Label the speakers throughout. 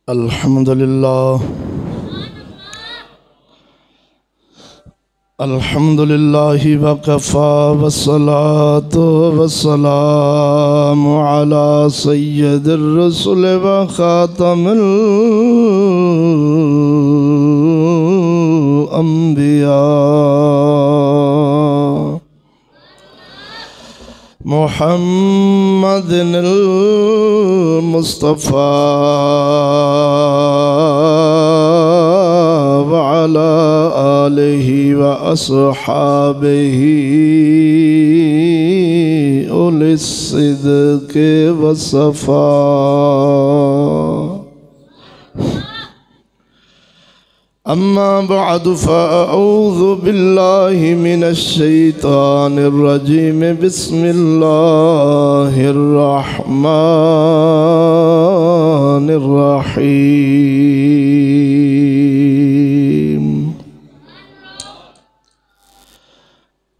Speaker 1: अल्हम्दुलिल्लाह अल्हम्दुलिल्लाहि वकफ़ा वस्सलातु वस्सलामु अला सय्यिदिर रुसुल व खातमिल अंबिया मुहम्मदिनिल मुस्तफ़ा व अला आलिहि व अस्हाबिहि उलिस सिद्क़ि वस्सफ़ा। अम्मा बअद फ़अऊज़ु बिल्लाहि मिनश शैतानिर रजीम बिस्मिल्लाहिर रहमानिर रहीम।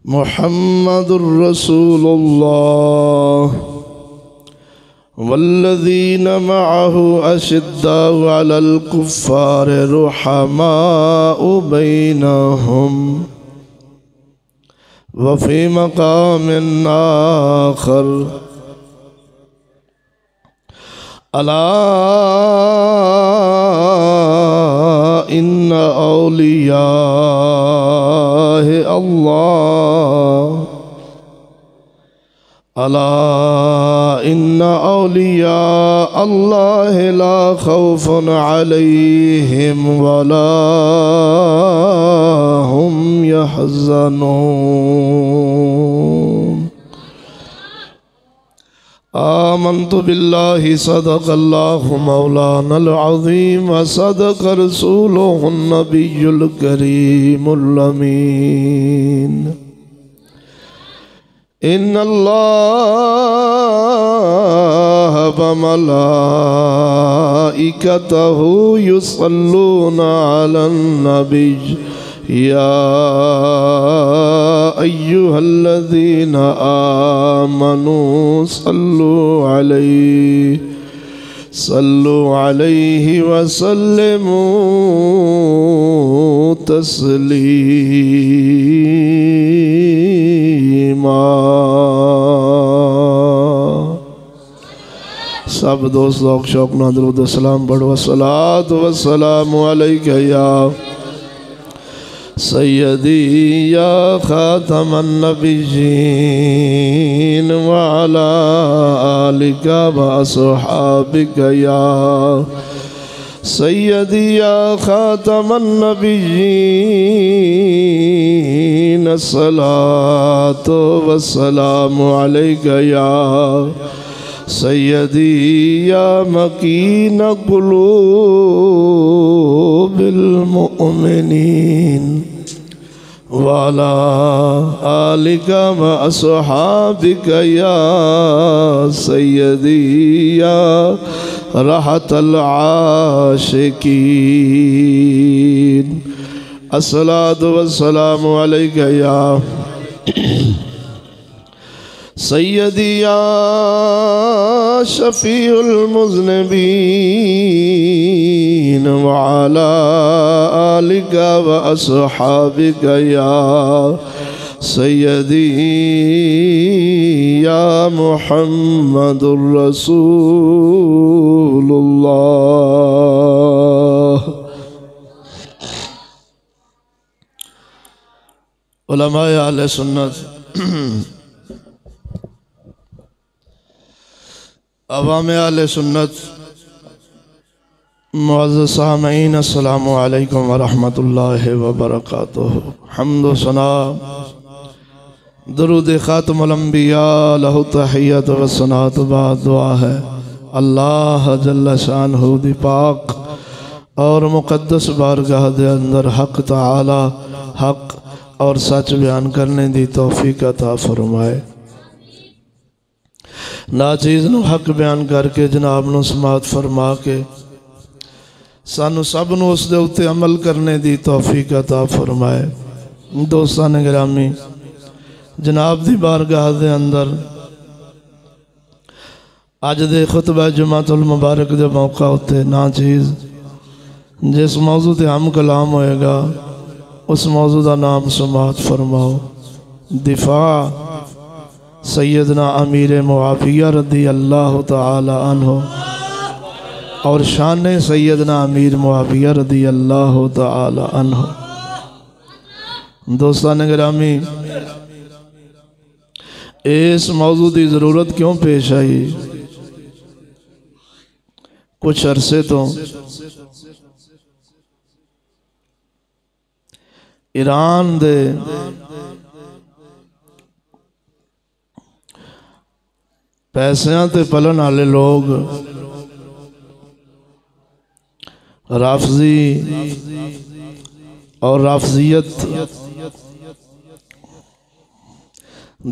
Speaker 1: मुहम्मदुर रसूलुल्लाह वल्लज़ीना मअहु अशिद्दाउ अलल कुफ़्फ़ारि रुहमाउ बैनहुम व फ़ी मक़ामिन आख़र अला इन्ना औलिया अल्लाह अला इन्ना औलिया अल्लाह ला खौफुन अलैहिम वला हुम यहज़नून। आमन्तु बिल्लाहि सदक़ल्लाहु मौलानल अज़ीम व सदक़ रसूलुहुन नबियुल करीमुल अमीन। इन्नल्लाह व मलाइकतहु युसल्लूना अलन नबिय्य या अय्युहल्लज़ीना आमनू सल्लु अलैहि व सल्लिमू तस्लीमा। सब दोस्त लोग शौक ना दरूद सलाम पढ़ो। अस्सलातु वस्सलामु अलैका या सय्यदी या खातमन नबिय्यीन व अला आलिका व अस्हाबिका या सय्यदी या खातमन नबिय्यीन। अस्सलातु वस्सलामु अलैका या सय्यदी या मकीन कुलूबिल मुमिनीन व अला आलिका व अस्हाबिका या सय्यदी या रहतल आशिकीन। अस्सलातु वस्सलामु अलैका या सय्यदी या शफीउल मुज़निबीन व अला आलिका व अस्हाबिका या सय्यदी या मुहम्मदुर रसूलुल्लाह। उलमाए अहले सुन्नत अवाम अहले सुन्नत मुअज़्ज़ज़ सामईन अस्सलामु अलैकुम व रहमतुल्लाहि व बरकातुहू। हम्द व सना दरूद खातमुल अंबिया लहू तहियत व सनात बाद दुआ है अल्लाह जल्ल शानहू दी पाक और मुक़द्दस बारगाह दे अंदर हक तआला हक और सच बयान करने दी तौफीक अता फरमाए। नाचीज़ नू हक बयान करके जनाब नू समात फरमा के सानू सब नू उस दे उत्ते अमल करने दी तौफीक अता फरमाए। दोस्तान गिरामी जनाब दी बारगाह दे अंदर अज दे खुतबा जुमातुल मुबारक के मौका उत्ते ना चीज़ जिस मौजू ते हम कलाम होएगा उस मौजू का नाम समात फरमाओ। दिफा सैयदना अमीर मुआविया रदी अल्लाह तआला अन्हु और शान सैयदना अमीर मुआविया रदी अल्लाह तआला अन्हु। दोस्तान गिरामी, इस मौजू की ज़रूरत क्यों पेश आई? कुछ अरसे तो ईरान दे पैसों ते पलन वाले लोग राफजी और राफजियत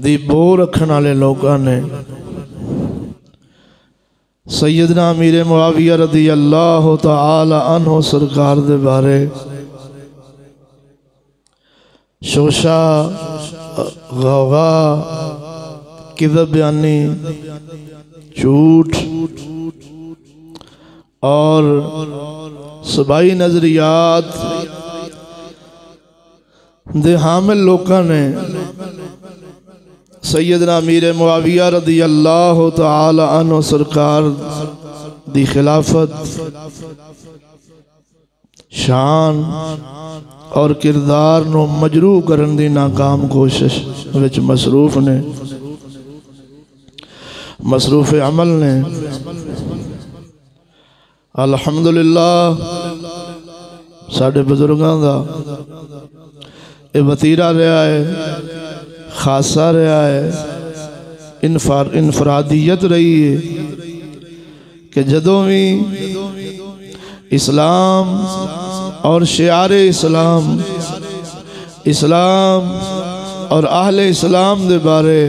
Speaker 1: दी बो रखने वाले लोगों ने सैयदना अमीर मुआविया रदी अल्लाह तआला अन्हु सरकार दे बारे शोशा गौगा किज़ब बयानी झूठ और सबाई नजरियात दे हामिल लोगों ने सैयदना अमीर मुआविया रदी अल्लाह तआला अन्हु सरकार दी खिलाफत शान और किरदार नो मजरूह करन दी नाकाम कोशिश विच मसरूफ ने, मसरूफ अमल ने। अल्हम्दुलिल्लाह साडे बुजुर्गां दा ये वतीरा रहा है, खासा रहा है, इनफरादियत रही है कि जदों भी इस्लाम और शियारे इस्लाम, इस्लाम और आहले इस्लाम दे बारे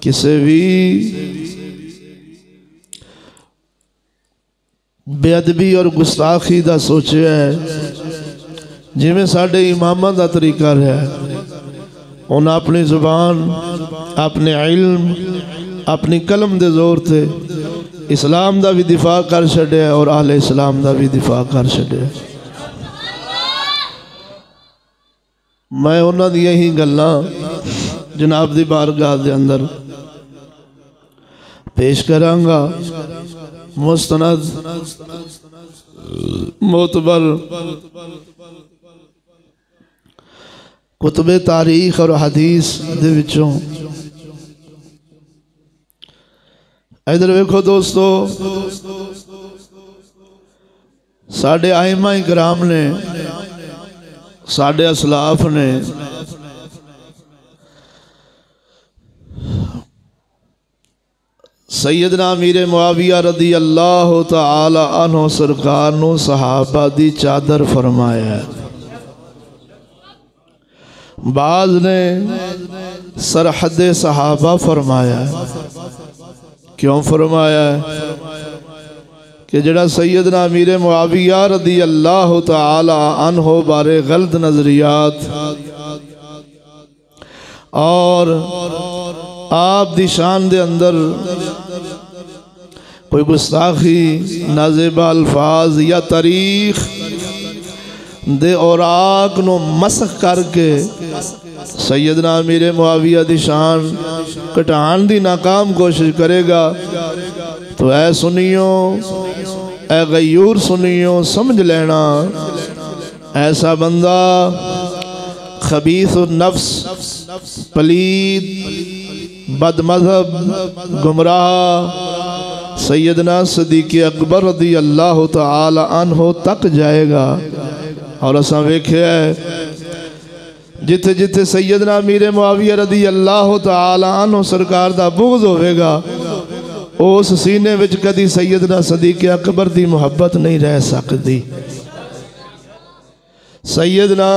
Speaker 1: किसी भी बेअदबी और गुस्ताखी दा सोचे है, जिमें साडे इमामां दा तरीका रहा है, उन्हें अपनी जुबान, अपने इल्म, अपनी कलम दे जोर ते इस्लाम दा भी दिफा कर छड़िया और आहले इस्लाम दा भी दिफा कर छड़िया। मैं उन्हां दी यही गल्लां जनाब दी बारगाह दे अंदर पेश करांगा। मुस्तनद मोतबर कुतुबे तारीख और हदीस दे विचों। इधर वेखो दोस्तों, साढ़े आइमा इकराम ने, साढ़े असलाफ ने सैयदना अमीर मुआविया रदी अल्लाह तआला अन्हु सरकार नू सहाबा दी चादर फरमाया है। बाज ने सरहद सहाबा फरमाया है। क्यों फरमाया है कि जड़ा सैयदना अमीर मुआविया रदी अल्लाह तआला अन्हु बारे गलत नजरियात और आप दी शान दे अंदर कोई गुस्ताखी, नाज़ेबा अल्फाज या तारीख दे औराक नो मसख करके सैयदना अमीर मुआविया दी शान घटान दी नाकाम कोशिश करेगा तो ऐ सुनियो, ऐ गयूर सुनियो, समझ लेना ऐसा बंदा खबीस नफ्स, पलीद, बदमज़हब, गुमराह सैयदना सदीक़ अकबर रदी अल्लाह तआला अन्हु तक जाएगा। और असां वेख्या जिथे जिथे सैयदना अमीर मुआविया रदी अल्लाह तआला अन्हु सरकार दा बुग़्ज़ होवेगा उस सीने विच कदी सैयदना सदीक़ अकबर दी मुहब्बत नहीं रह सकती। सैयदना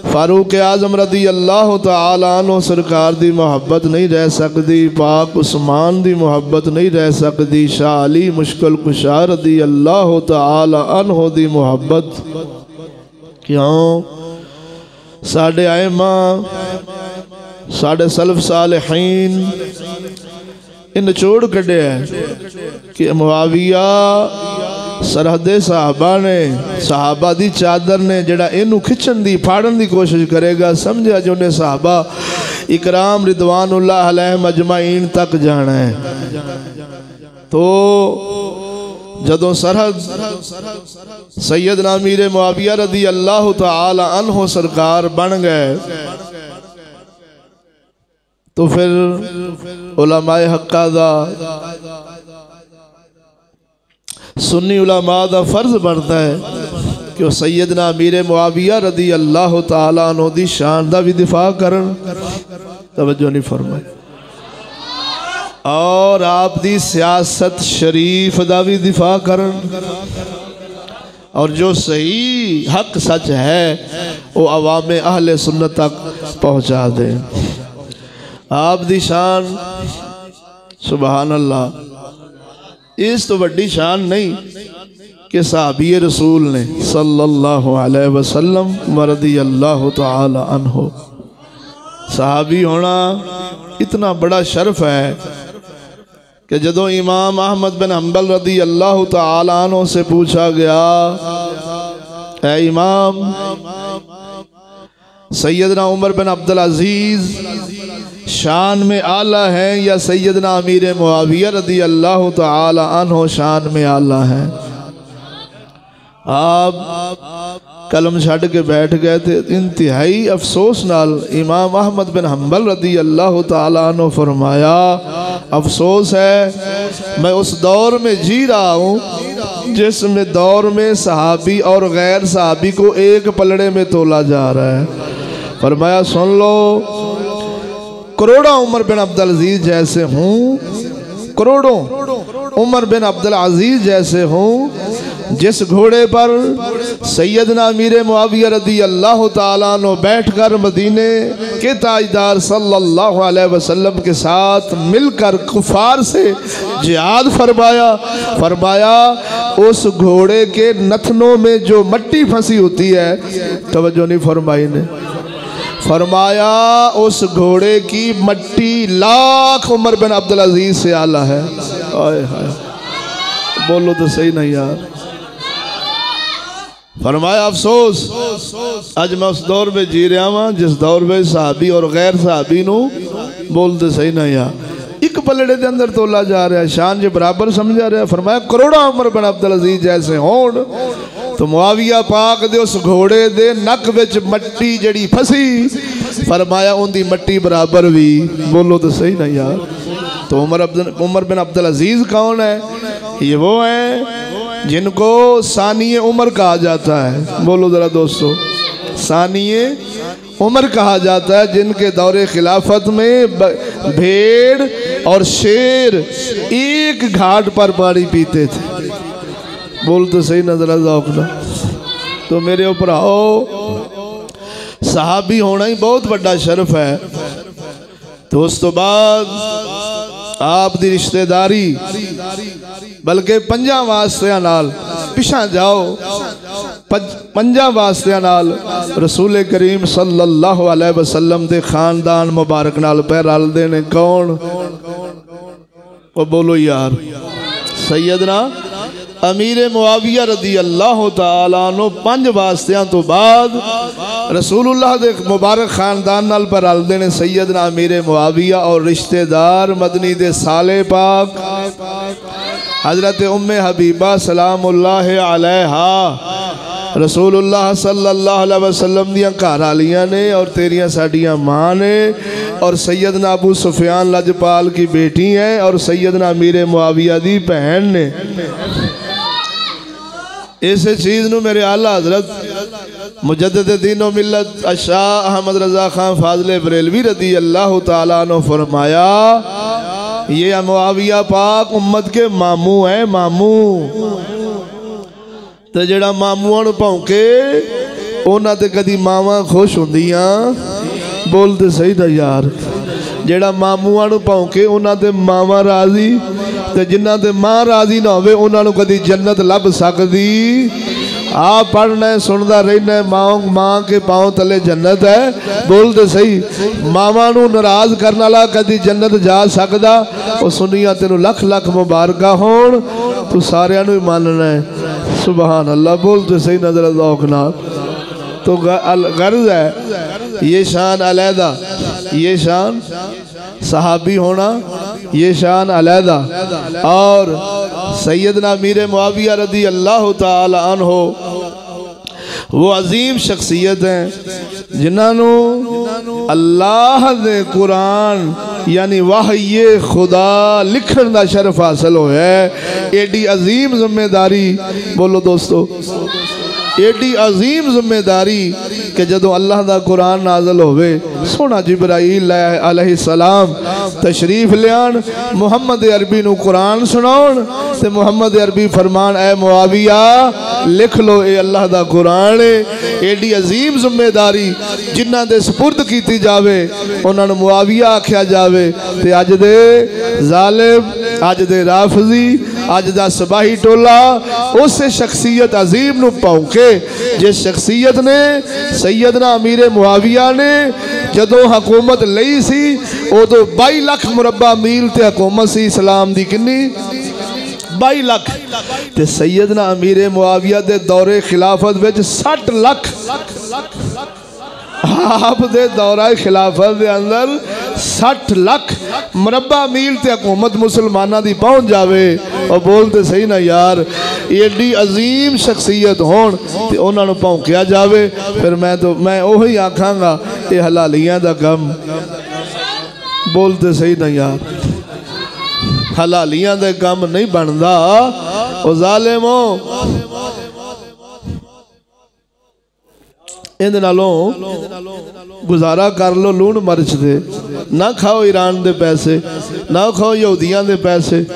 Speaker 1: फारूक आज़म रदी अल्लाह तआला अन्हु सरकार दी मुहब्बत नहीं रह सकती। पाक उस्मान दी मुहब्बत नहीं रह सकती। शाह अली मुश्किल कुशा रदी अल्लाह तआला अन्हु दी मुहब्बत। क्यों? साढ़े आइमा, साढ़े सलफ सालिहीन निचोड़ कढ़िया कि मुआविया सरहदे साहबा ने साहबा दी चादर ने जड़ा इनू खिंचन दी फाड़न दी कोशिश करेगा समझा जो ने साहबा इकराम रिदवानुल्लाह अलैहिम अजमाइन तक जाना है। तो जदों सरहद सैयदना अमीर मुआविया रदी अल्लाह तआला अन्हु सरकार बन गए तो फिर उलमाए हक्का दा सुन्नी उलमा दा फर्ज बनता है कि सैयदना अमीर मुआविया रदी अल्लाह तआला अन्हु दी शान दा भी दिफा करन। तवज्जो नहीं फरमाई। और आप दी सियासत शरीफ दा भी दिफा करन और जो सही हक सच है वो अवाम अहले सुन्नत तक पहुँचा दे। आप दी शान सुबहान अल्लाह इस तो वड्डी शान नहीं कि सहाबी रसूल ने सल्लल्लाहु अलैहि वसल्लम रज़ी अल्लाह तआला अन्हु सहाबी होना इतना बड़ा शर्फ है कि जदों इमाम अहमद बिन हम्बल रज़ी अल्लाह तआला अन्हु से पूछा गया ऐ इमाम सैयदना उमर बिन अब्दुल अजीज शान में आला है या सैयदना अमीर मुआविया रज़ी अल्लाह तआला अन्हु शान में आला है। आप कलम छड़ के बैठ गए थे। इंतहाई अफसोस नाल इमाम अहमद बिन हम्बल रज़ी अल्लाह तआला अन्हु फरमाया अफसोस है मैं उस दौर में जी रहा हूँ जिसमें दौर में सहाबी और गैर सहाबी को एक पलड़े में तोला जा रहा है। फरमाया सुन लो करोड़ों उमर बिन अब्दुल अजीज जैसे हूँ करोड़ों उमर बिन अब्दुल अजीज जैसे हूँ जिस घोड़े पर सैयदना अमीर मुआविया रज़ी अल्लाह तआला अन्हु बैठकर मदीने के ताजदार सल्लल्लाहु अलैहि वसल्लम के साथ मिलकर कुफार से जिहाद फरमाया उस घोड़े के नथनों में जो मट्टी फंसी होती है तवज्जो नहीं फरमाई ने फरमाया उस घोड़े की मट्टी लाख उमर बिन अब्दुल अजीज से आला है। आए हाय बोलो तो सही नहीं यार। फरमाया अफसोस अज मैं उस दौर में जी रहा वहाँ जिस दौर में सहाबी और गैर सहाबी नू बोलते सही नहीं यार एक पलड़े के अंदर तोला जा रहा है शान जो बराबर समझा रहा। फरमाया करोड़ा उमर बिन अब्दुल अजीज जैसे होण तो मुआविया पाक दे उस घोड़े दे नक विच मट्टी जड़ी फसी फरमाया उनकी मट्टी बराबर भी बोलो तो सही नहीं यार। तो उमर बिन अब्दुल अजीज कौन है? ये वो है जिनको सानिए उमर कहा जाता है। बोलो जरा दोस्तों सानिए उमर कहा जाता है जिनके दौरे खिलाफत में भेड़ और शेर एक घाट पर पानी पीते थे। बोल तो सही नजर आना। तो मेरे ऊपर आओ सहाबी होना ही बहुत बड़ा शर्फ है। तो उस तो बाद आप दी रिश्तेदारी बल्कि पंजा वास्तियां नाल पिछा जाओ पंजा वास्तियां नाल रसूल करीम सल्लल्लाहु अलैहि वसल्लम दे खानदान मुबारक नाल पैर रलदे ने कौन? वो बोलो यार सैयदना अमीर मुआविया रज़ी अल्लाह तआला अन्हु पंज वास्तियां तो बाद रसूलुल्लाह दे मुबारक खानदान नाल पर रलदे ने सैयदना अमीर मुआविया और रिश्तेदार मदनी दे साले पाक हजरत उम्मे हबीबा सलामुल्लाह अलैहा रसूलुल्लाह सल्लल्लाहु अलैहि वसल्लम दियां घरवालियां ने और तेरियां साडियां मां ने और सैयदना अबू सुफियान लजपाल की बेटी है और सैयदना अमीर मुआविया दी बहन ने। इस चीज़ नू मेरे आला हजरत मुजद्दिद दीन व मिल्लत शाह अहमद रज़ा खान फाज़िल बरेलवी रज़ी अल्लाह तआला अन्हु फरमाया ये मुआविया पाक उम्मत के मामू है। मामू तो जड़ा मामूआं नू भौंके उन्हां ते कदी मावां खुश होंदियां। बोलते सही ना यार। जेड़ा मामूआं नू भौंके उन्हां ते मावां राजी ते जिन्हां ते मां राजी ना होवे उन्हां नू कदी जन्नत लभ सकदी। आप पढ़ना है सुनता रहना है। माँ के पाँव तले जन्नत है। बोलते सही, मावां नूं नाराज करने वाला कदी जन्नत जा सकदा? वो सुनिया तेनों लख लख मुबारक होण, तू सारियां नूं ही मानना है। सुभान अल्लाह। बोलते सही नजर ज़ौक़ नाल। तो गर्ज है ये शान अलहदा, ये शान सहाबी होना, ये शान अलहदा। और सैयदना अमीर मुआविया रदी अल्लाह ताला अन्हो वो अजीम शख्सियत हैं जिन्होंने अल्लाह दे कुरान यानी वाहये खुदा लिखण दा शरफ हासिल होया है। एडी अजीम जिम्मेदारी, बोलो दोस्तों, एडी अजीम जिम्मेदारी कि जदों अल्लाह दा कुरान नाज़िल होवे, सोना जिब्राइल अलैहिस्सलाम तशरीफ लियान, मुहम्मद अरबी नूं कुरान सुनाउण ते मुहम्मद अरबी फरमान ऐ मुआविया लिख लो ये अल्लाह दा कुरान है। एडी अजीम जिम्मेदारी जिन्हां दे सपुर्द कीती जावे उन्हां नूं मुआविया आख्या जावे ते अज दे जालिम, अज दे राफजी, अज दा सबाही टोला उस शख्सियत अजीम नूं भौंके जिस शख्सियत ने सैयदना अमीर मुआविया ने जदों हुकूमत लई सी उदों 22 लाख मुरब्बा मील ते हुकूमत सी इस्लाम दी। किन्नी? 22 लाख। ते सैयदना अमीर मुआविया दे दौरे खिलाफत विच 60 लाख। आप दे दौरा खिलाफत दे अंदर 60 लाख मुरब्बा मील ते हुकूमत मुसलमाना दी पहुँच जावे। और बोलते सही ना यार, एडी अजीम शख्सियत होण ते उन्हां नूं भौंकिया जावे। फिर मैं ओही आखांगा ये हलालियां दा कम। बोलते सही ना यार, हलालियां दे कम नहीं बनदा। ओ जालिमो, इहदे नालों गुजारा कर लो लूण मर्च दे, ना खाओ ईरान दे पैसे, ना खाओ यहूदियां दे पैसे,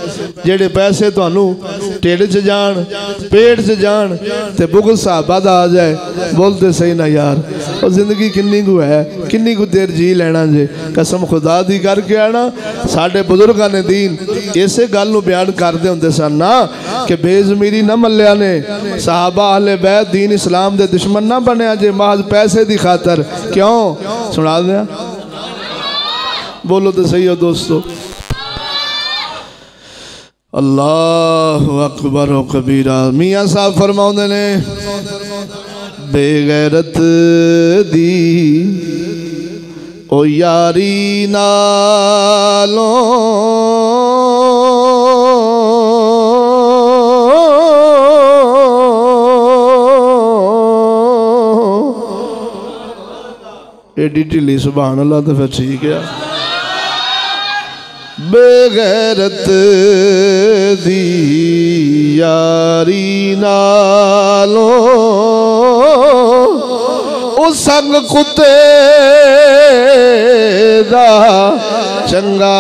Speaker 1: जेड़े पैसे तुहानू ढिड च जान, पेट च जान ते बुगल साहबा दा आ जाए। बोलते सही ना यार, और जिंदगी किन्नी कु है, किन्नी कु देर जी लेना जे। कसम खुदा दी करके आना, साडे बुजुर्गां ने दीन इसे गल नूं बयान करदे हुंदे सन ना कि बेज़मीरी ना मल्लिया ने, सहाबा अहले बैत दीन इस्लाम दे दुश्मन ना बनिया जे महज पैसे दी खातर। क्यों? सुना दिया। बोलो तो सही हो दोस्तों। अल्लाहु अकबर व कबीरा। मियाँ साहब फरमाउंदे ने बेगैरत दी ओ यारी नालों एडी ढिली सुभान अल्लाह तो फिर ठीक है। बेगैरत दी यारी नालों उस संग कुत्ते दा चंगा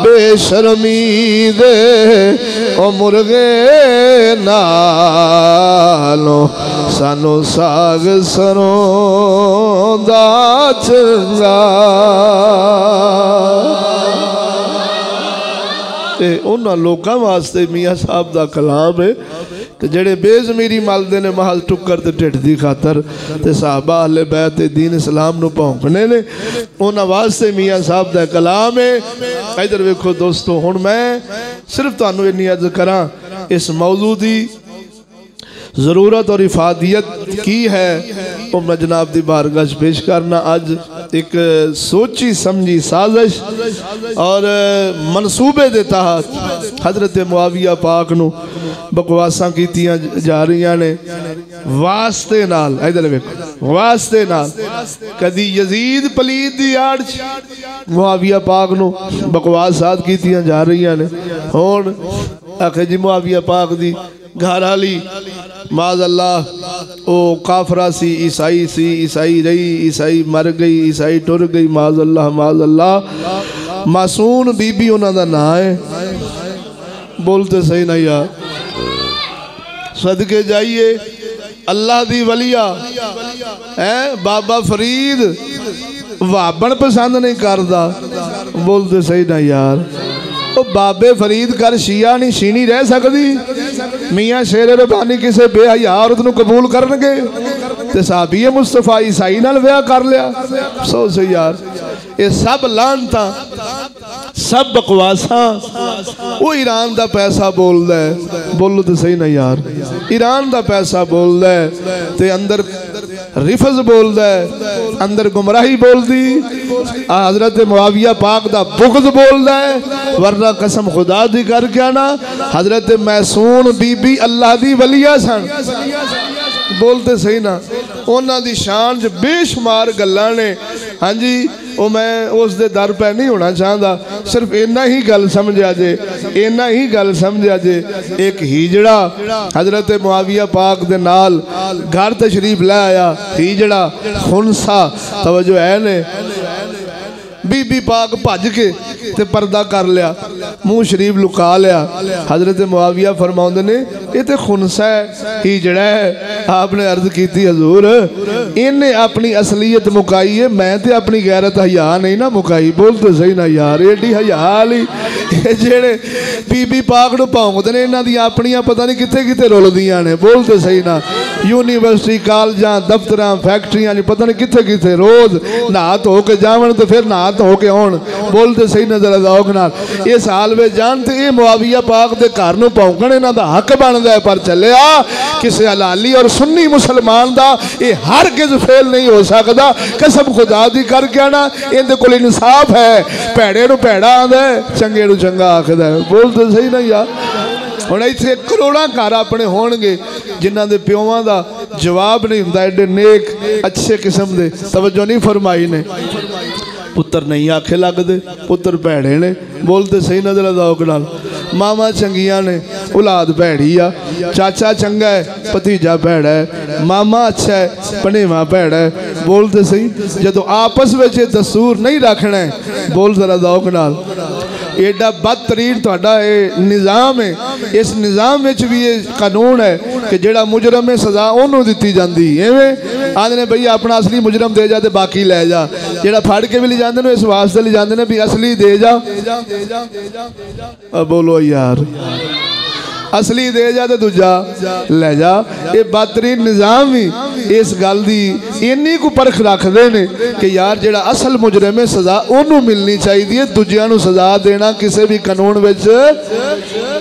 Speaker 1: बेशर्मी दे ओ मुर्गे नालों सानू साग सरों दा चंगा। उन्होंने लोगों वास्ते मियाँ साहब का कलाम है कि जेड़े बेज़मीरी मलते ने महल टुक्कर ते ढिड दी खातर ते साहबा अहले बैत दीन इस्लाम नूं भौंकने ने, उन्होंने वास्ते मियाँ साहब का कलाम है। इधर वेखो दोस्तों, हुण मैं सिर्फ तुहानूं इन्नी अर्ज करा इस मौजू की ज़रूरत और इफादियत की है वो मैं जनाब दी बारगाह पेश करना। अज एक सोची समझी साजिश और मनसूबे के तहत हजरत मुआविया पाक नूं बकवासा कीतियां जा रही ने वास्ते नाल। इधर वेखो वास्ते नाल, कदी यजीद पलीद दी आड़ मुआविया पाक नूं बकवासात कीतियां जा रही ने। हुण आखे जी मुआविया पाक दी घर वाली माज अल्लाह ओ काफरा सी, ईसाई सी, ईसाई रही, ईसाई मर गई, ईसाई टुर गई, माज अल्लाह माज अल्लाह। मासून बीबी उन्हों का ना है। बोलते सही ना यार, सदके जाइए अल्लाह दी वलिया है। बाबा फरीद वाबन पसंद नहीं करता। बोलते सही ना यार, बाबे फरीद कर शिया नहीं शीनी रह सकती। मियाँ शेर रबानी किसी बेहया औरत नूं कबूल करनगे ते साहबी मुस्तफा ईसाई नाल विआह कर लिया। सोच यार ये सब लानता सब बकवासा वो ईरान का पैसा बोलता है। बोलो तो सही ना यार, ईरान का पैसा बोलता है ते अंदर रिफज बोलता है, अंदर गुमराही बोलती। हजरत मुआविया पाक दा बुग़्ज़ बोलता है। वरना कसम खुदा दी करके आना हजरत मैसून बीबी अल्लाह दी वलिया सन। बोलते सही ना, उन्हां दी शान च बेशुमार गल्लां ने। हाँ जी, वो मैं उस दे दर पे नहीं होना चाहता, सिर्फ इन्ना ही गल समझा जे, इन्ना ही गल समझा जे। एक हिजड़ा हजरत मुआविया पाक दे नाल घर तशरीफ लै आया। हिजड़ा खुनसा तवज्जो है ने। बीबी पाक भज के ते पर्दा कर लिया, मुँह शरीफ लुका लिया। हजरत मुआविया फरमाउंदे ने ये तो खुनसा है, हिजड़ा है। आपने अर्ज की हजूर इन्हें अपनी असलीयत मुकाई है, मैं तो अपनी गैरत हया नहीं ना मुकाई। बोलते सही ना यार, एडी हया वाली जेड़े बीबी पाक नूं भौंकदे ने, इन्हां दी अपनियां पता नहीं कित्थे कित्थे रुलदियां ने। बोलते सही ना, यूनीवर्सिटी कालजां दफ्तरां फैक्ट्रियां पता नहीं कित्थे कित्थे रोज़ नहा धो के जावन तो फिर नहा धो के आउण। बोलते सही नजर आउग नाल इस हाल में जान ते ये मुआविया पाक दे घर नूं भौंकण इन्हां दा हक बनदा है। पर चलिया किसी हलाली और सुन्नी मुसलमान दा ये हरगिज़ फेल नहीं हो सकता। कसम खुदा दी करके आना इहदे कोल इंसाफ है। भैड़े नूं भैड़ा आंदा है, चंगे नूं चंगा आखदा है। बोलते सही ना यार, हुण इत्थे करोड़ां घर अपने होणगे जिन्हां दे प्योवां दा जवाब नहीं हुंदा। एडे नेक अच्छे किस्म दे तवज्जो नहीं फरमाई ने। पुत्र नहीं आखे लगते, पुत्र भैड़े ने। बोलते सही नजर आउग नाल। मामा चंगियां ने, औलाद भैड़ी आ। चाचा चंगा है, भतीजा भैड़ा है। मामा अच्छा है, भनेवा भैड़ा है। बोलते सही, जदों आपस में दस्तूर नहीं रखना है, बोल जरा दौक नाल। एडा बदतरीन तुहाडा निज़ाम है। इस निज़ाम में भी ये कानून है कि जेड़ा मुजरम है सज़ा उन्होंने दिती जाती। एवें आंदे ने भई अपना असली मुजरम दे जा ते बाकी लै जा। जेड़ा फड़ के भी ले जाते इस वास्ते ले जाते हैं भी असली दे जा। बोलो यार, असली दे जा तो दूजा लै जा। ये बदतरीन निज़ाम भी इस गल की इन्नी को परख रखते हैं कि यार जेड़ा असल मुजरम है सज़ा उन्होंने मिलनी चाहिए, दूजिया नूं सज़ा देना किसी भी कानून विच।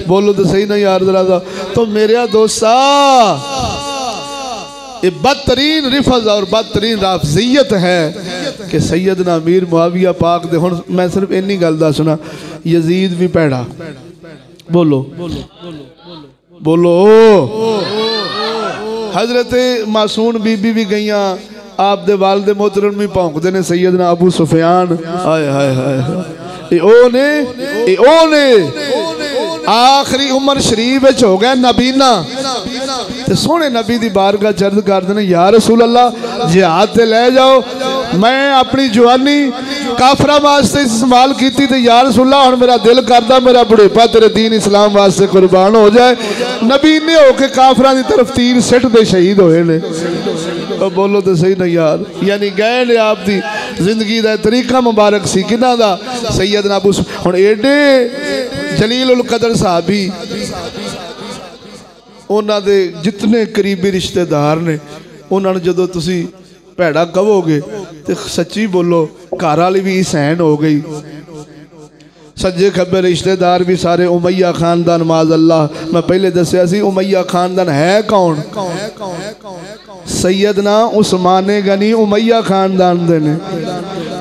Speaker 1: बोलो तो सही ना यार जरा दा। तो मेरे दोस्ता ये बदतरीन रिफज और बदतरीन राफजियत है कि सैयदना अमीर मुआविया पाक दे। हुण मैं सिर्फ इन्नी गल दसना, यजीद भी भैड़ा। बोलो बोलो, हजरत मासून बीबी भी गईयां, आप दे वालिद मोहतरम भी भौंकदे ने सैयदना अबू सुफियान। हाय हाय हाय, ओ ने आखिरी उम्र शरीफ विच हो गया नबीना। ते सोहने नबी दी बारगाह चर्द करदे ने, या रसूल अल्लाह जिहाद ते ले जाओ। मैं अपनी जवानी काफरा वास्ते इस्तेमाल की थी, या रसूल अल्लाह हुण मेरा दिल करदा मेरा बुढ़ेपा तेरे दीन इस्लाम वास्ते कुर्बान हो जाए। नबी ने होके काफरा की तरफ तीर सिट दे शहीद होए ने। बोलो तो सही ना यार, यानी गए ने आप दी जिंदगी का तरीका मुबारक सी किन्हां दा, सैयदना अबू। हुण एडे जलील उल कदर साहबी, उन्हां दे जितने करीबी रिश्तेदार ने, उन्हां नूं जदों तुसी भैड़ा कहोगे तो सच्ची बोलो घर वाली भी हुसैन हो गई। सज्जे खब्बे रिश्तेदार भी सारे उमैया खानदान। माज अल्लाह मैं पहले दसिया सी उमैया खानदान है कौन? सैयदना उस्मान गनी उमैया खानदान दे ने।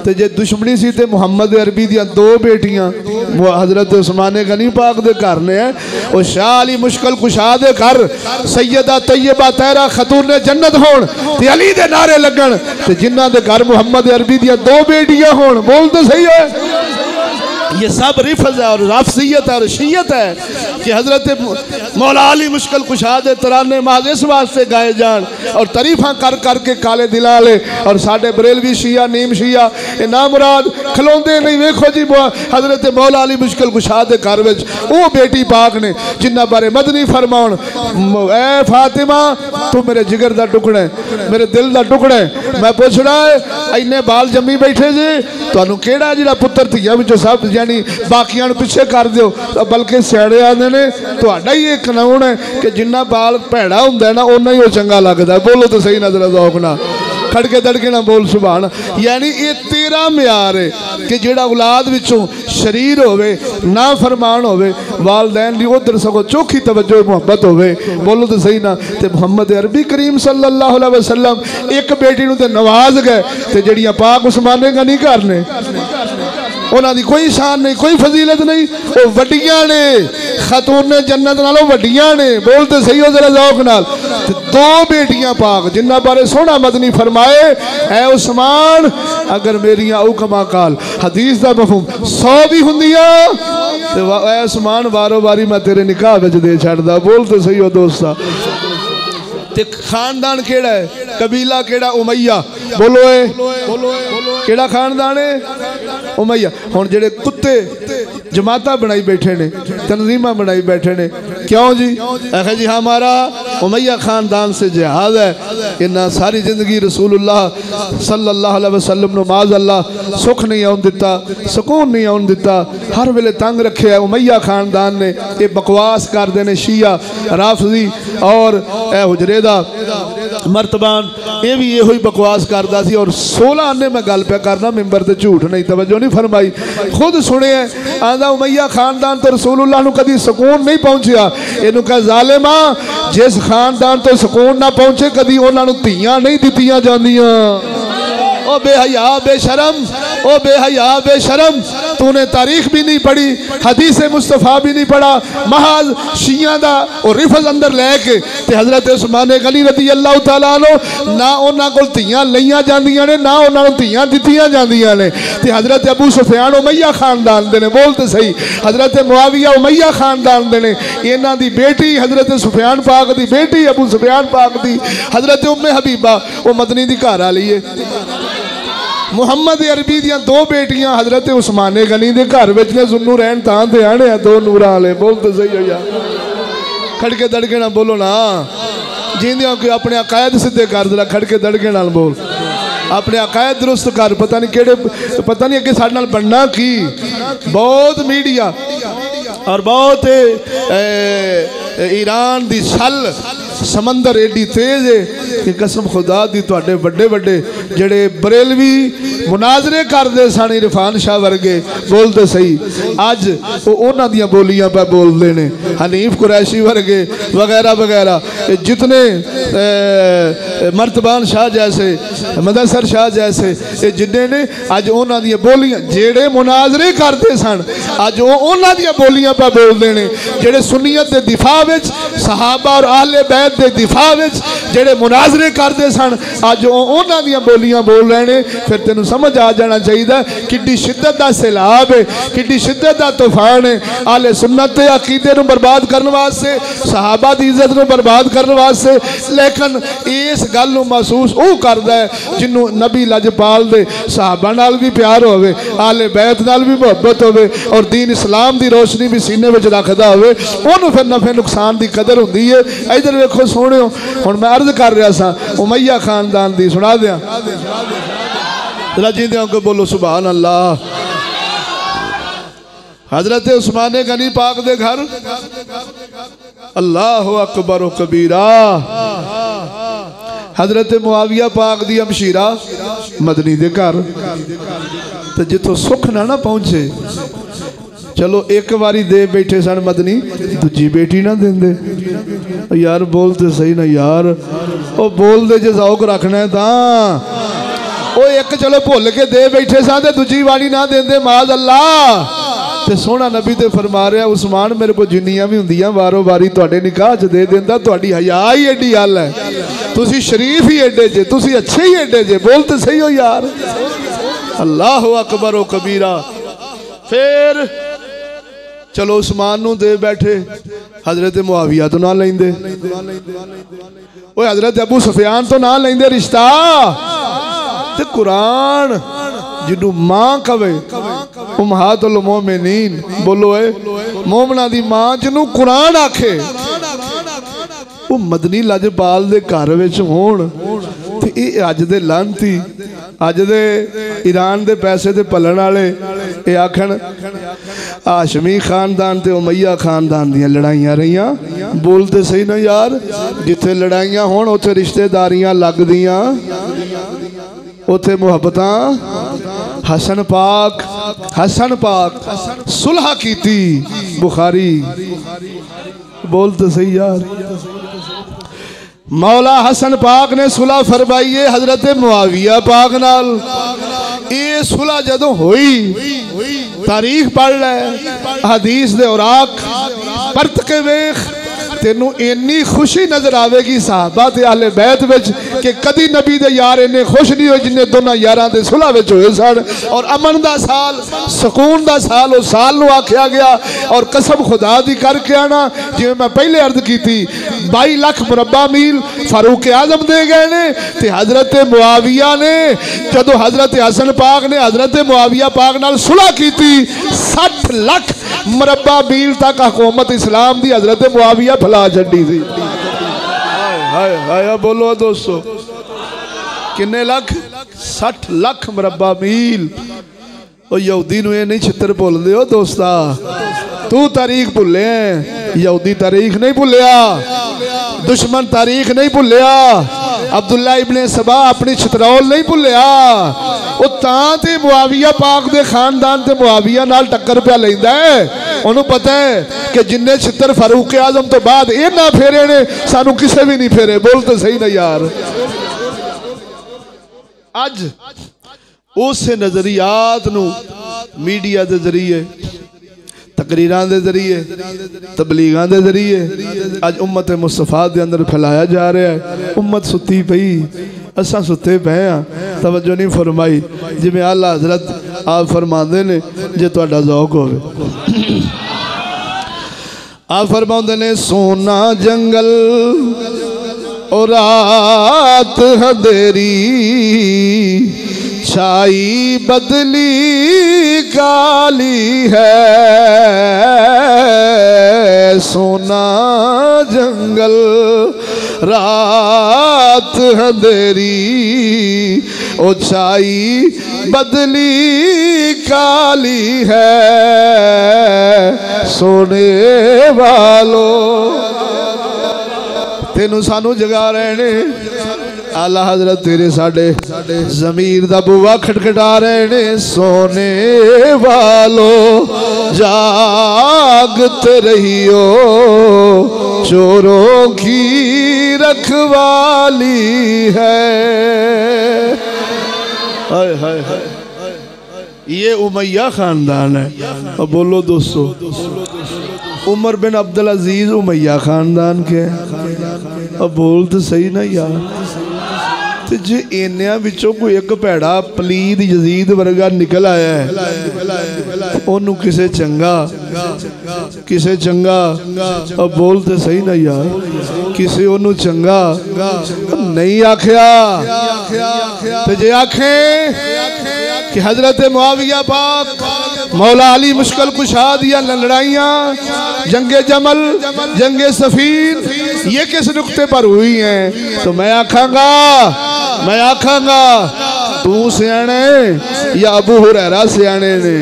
Speaker 1: ते जे दुश्मनी सी ते मुहम्मद अरबी दियां दो बेटियां हजरत उस्मान गनी पाक दे घर ने। और शाह अली मुश्किल कुशा दे घर सैयदा तैयबा तहरा खतून जन्नत होण ते अली दे नारे लगन ते जिन्हां दे घर मुहम्मद अरबी दियां दो बेटियां होण। बोल तो सही है। ये सब रिफज है और राफजियत है और शीयत है कि हजरत मौला अली मुश्किल कुशा दे तराने माज इस वास्ते गाए जान और तारीफा कर करके काले दिला ले। और साडे बरेलवी शिया नीम शिया ये ना मुराद खलोंदे नहीं। वेखो जी हजरत मौला अली मुश्किल कुशा दे घर विच वो बेटी पाक ने जिन्हां बारे मदनी फरमाउण, ए फातिमा तू मेरे जिगर दा टुकड़ा है, मेरे दिल दा टुकड़ा है। मैं पुछना है इन्ने बाल जम्मी बैठे जी, तुहानू केड़ा जिहड़ा पुत्र धीआं विचों सब यानी देनी, बाकियां नूं पिछे कर दिओ। बल्कि सियाणे आंदे ने तुहाडा ही एक कानून है कि जिन्ना बाल भैड़ा हुंदा है ना उन्ना ही वो चंगा लगदा है। बोलो तो सही नजर दौक ना, खड़के दड़के ना बोल सुभान। यानी ये तेरा म्यार है कि जेड़ा औलाद विचों शरीर होवे, ना फरमान होवे, वालदैन दी उधर सगों चोखी तवज्जो मुहब्बत होवे। बोलो तो सही ना। ते मुहम्मद अरबी करीम सल्लल्लाहु अलैहि वसल्लम एक बेटी नूं ते नवाज गए ते जड़ियां पाक उस्माने का नहीं करने, उन्हां दी कोई शान नहीं, कोई फजीलत नहीं, वो वड्डियां ने, खतून जन्नत नालों वड्डियां ने। बोलते सही हो जरा ज़ौक नाल। दो बेटियां पाक जिन्हां बारे सोहना मदनी फरमाए, ऐ उस्मान अगर मेरियां औ कमा काल हदीस दा मफहूम 100 भी हुंदियां ते ऐ उस्मान वारो वारी मैं तेरे निकाह विच दे छड्डदा। बोलते सही हो दोस्ता। ते खानदान केड़ा है, कबीला केड़ा, उमैया। बोलो ए केड़ा खानदान है, उमैया। हुण जेड़े कुत्ते जमाता बनाई बैठे ने, तंजीमा बनाई बैठे ने, क्यों जी? आखिर जी हमारा उमैया खानदान से जिहाद है। इन्ना सारी जिंदगी रसूलुल्लाह सल्लल्लाहु अलैहि वसल्लम नु माज़ अल्लाह सुख नहीं आउन दिता, सुकून नहीं आउन दिता, हर वेले तंग रखे है उमैया खानदान ने। ये बकवास करते हैं शिया राफजी और हुजरे दा मर्तबान, ये भी यो ही बकवास करता सी। और 16 आने मैं गल पे करना, मिंबर ते झूठ नहीं, तवज्जो नहीं फरमाई, खुद सुने आंदा उमैया खानदान तो रसूलुल्लाह नू कदी सुकून नहीं पहुंचिया। इनू कह जालिमा, जिस खानदान तो सुकून ना पहुंचे कदी उन्हां नू धीआं नहीं दित्तियां जांदियां। ओ बेहया बेशरम, ओ बेहया बेशरम, तूने तारीख भी नहीं पढ़ी, हदीस मुस्तफ़ा भी नहीं पढ़ा, महाज शिया दा और रिफज अंदर लैके ते हजरत उस्मान गनी रज़ी अल्लाह तआला अन्हु ना उन्हां कोल धीआं लईआं जांदियां ने, ना उन्हां नूं धीआं दित्तियां जांदियां ने। ते हजरत अबू सुफियान उमैया खानदान दे ने। बोलते सही। हजरत मुआविया उमैया खानदान दे ने। इन्हां दी बेटी हजरत सुफियान पाक दी बेटी अबू सुफियान पाक दी हजरत उम्मे हबीबा वो मदनी दी घर वाली है। मुहम्मद अरबी दियां दो बेटियां हजरत उस्माने गनी दे घर विच ने। सुन्नू रहन तां ते आने दो नूरां वाले। बोलते सही हो यार, खड़के दड़के ना बोलो ना, जिंदियां कोई अपने अकायद सिद्धे कर दे, खड़के दड़के नाल बोल, अपने अकायद दुरुस्त कर। पता नहीं केड़े, पता नहीं अगे साडे नाल बनना की। बहुत मीडिया और बहुत ईरान दी छल समंदर एडी तेज है कि कसम खुदा दी तुहाडे बड़े बड़े जेड़े बरेलवी मुनाजरे करते सन इरफान शाह वर्गे, बोलते सही, अज वो उन्हां दियां बोलियां पे बोलते हैं। हनीफ कुरैशी वर्गे वगैरह वगैरह, जितने मर्तबान शाह जैसे, मदसर शाह जैसे, ये जिन्ने ने अज उन्हां दियां बोलियां जेड़े मुनाजरे करते सन अज वो उन्हां दियां बोलियां पे बोलते हैं। जेड़े सुन्नियत के दिफा विच, सहाबा और आहले बैत के दिफा विच जेड़े मुनाजरे करते सन अज उन्हां दियां बोलियां बोल रहे हैं। फिर तेनों समझ आ जाना चाहिए किड्डी शिद्दत का सैलाब है, किड्डी शिद्दत का तूफान है। आले सुन्नत के अकीदे नूं बर्बाद करने वास्ते, सहाबा की इज्जत नूं बर्बाद करने वास्ते। लेकिन इस गल नूं महसूस वो करता है जिन्हों नबी लजपाल दे सहाबा नाल भी प्यार होवे, आले बैत नाल भी मुहब्बत होवे और दीन इस्लाम की रोशनी भी सीने में रखता होवे। उन्होंने फिर नफे नुकसान की कदर होंदी है। इधर वेखो सोहणियो, हुण मैं अर्ज कर रहा सा उमैया खानदान की, सुना दियां जिंदियां को बोलो सुभान अल्लाह। हजरत उस्माने गनी पाक दे घर, अल्लाह अकबर कबीरा। हजरत मुआविया पाक दी अमशीरा मदनी दे घर, तो जिथों सुख ना पहुंचे, चलो एक बारी दे बैठे सन मदनी, दूजी बेटी ना देंदे। यार बोलते सही ना यार, वो बोल दे जे जौक रखना है तां वो एक चलो भुल के दे बैठे सन ते दूजी वाली ना देंदे, माज अल्लाह। ते सोहना नबी ते फरमा रहा उस्मान मेरे को जिन्नियां भी हुंदियां वारो वारी तुहाडे निकाह च दे देंदा। तुहाडी हया ही एडी हल है, तुसी शरीफ ही एडे जे, तुसी अच्छे ही एडे जे। बोलते सही हो यार, अल्लाह अकबर ओ कबीरा। फिर चलो उस्मान नूं दे बैठे, हजरत मुआविया तो ना लेंदे, वो हजरत अबू सुफियान तो ना लेंदे रिश्ता। ते कुरान जिन्नू मां कवे उम्महातुल मोमिनीन, बोलो ए मोमना दी मां जिन्नू कुरान आखे, वो मदनी लजपाल दे घर विच होण ते अज दे लानती, अज दे ईरान दे पैसे दे पलन वाले ये आखन हाशमी खानदान ते उमैया खानदान दियां लड़ाइयां रहियां। बोलते सही ना यार, जिथे लड़ाइयां होण उत्थे रिश्तेदारियां लगदियां, उत्थे मुहब्बतां। हसन पाक सुलह कीती बुखारी। बोलते सही यार, मौला हसन पाक ने सुलह फरमाई है हजरत मुआविया पाक नाल। ये सुलह जदों हुई, तारीख पढ़ लै, हदीस दे औराक परत के वेख, तेनू इन्नी खुशी नजर आवेगी सहाबा ते अहले बैत विच कि कदी नबी दे यार इन्ने खुश नहीं होए जिन्ने दोनों यारां दे सुलह विच होए सन। और अमन दा साल, सुकून दा साल, उस साल नू आख्या गया। और कसम खुदा दी करके आना, जिवें मैं पहले अर्ज की थी, 22 लाख मुरब्बा मील फारूक आजम दे गए ने। ते हजरत मुआविया ने जदों हजरत हसन पाक ने हजरत मुआविया पाक नाल सुलह की, 60 लाख मुरब्बा मील तक हुकूमत इस्लाम दी हजरत मुआविया फैला छड्डी थी। हाय हाय बोलो दोस्तों, किन्ने लाख? 60 लाख मुरब्बा मील। ओ यहूदी नूं ये नहीं छित्र भुलदे हो दोस्ता, तू तारीख भुले, यहूदी तारीख नहीं भुलिया, दुश्मन तारीख नहीं भुलिया, अब्दुल्ला इब्ने सबा अपनी छितरौल नहीं भुलिया। वो तां ते मुआविया पाक दे खानदान ते मुआविया नाल टक्कर पिया लैंदा है। उन्होंने पता है कि जिन्ने छितर फारूक आजम तो बाद ये ना फेरे ने, सानू किसे भी नहीं फेरे। बोलते सही ना यार। अज उस नजरियात नू मीडिया के जरिए, तकरीरां दे जरिए, तबलीगां दे जरिए अज उम्मत मुस्तफा दे अंदर फैलाया जा रहा है। उम्मत सुती पई, असा सुते पे हाँ, तवज्जो नहीं फरमाई। जिवें आला हजरत आप फरमाते ने, जे तुहाडा ज़ौक होवे, आप फरमाते ने, सोना जंगल और रात अंधेरी, छाई बदली काली है। सोना जंगल रात अंधेरी, ओ छाई बदली काली है। सोने वालों तेनू सानू जगा रहे ने, आला हजरत तेरे साडे जमीर दा बुआ खटखटा रहे ने। सोने वालों जागते रहियो, चोरों की रखवाली है। हाय हाय हाय, ये उमैया खानदान है। और बोलो दोस्तों, उमर बिन अब्दुल अजीज उमैया खानदान के। अब बोल तो सही ना यार। तो जे इन्नियां विचों कोई एक भैड़ा पलीद यजीद वर्गा निकल आया है, ओनू किसे चंगा, किसे चंगा। अब बोल तो सही ना यार, किसे ओनू चंगा नहीं आख्या। तो जे आखे कि हजरत मुआविया पाक मौला अली मुश्किल कुशा दिया लड़ाइयाँ, जंगे जमल, जंगे सफीन, ये किस नुक्ते पर हुई हैं, तो मैं आखांगा तू सियाने या अबू हुरैरा सियाने ने।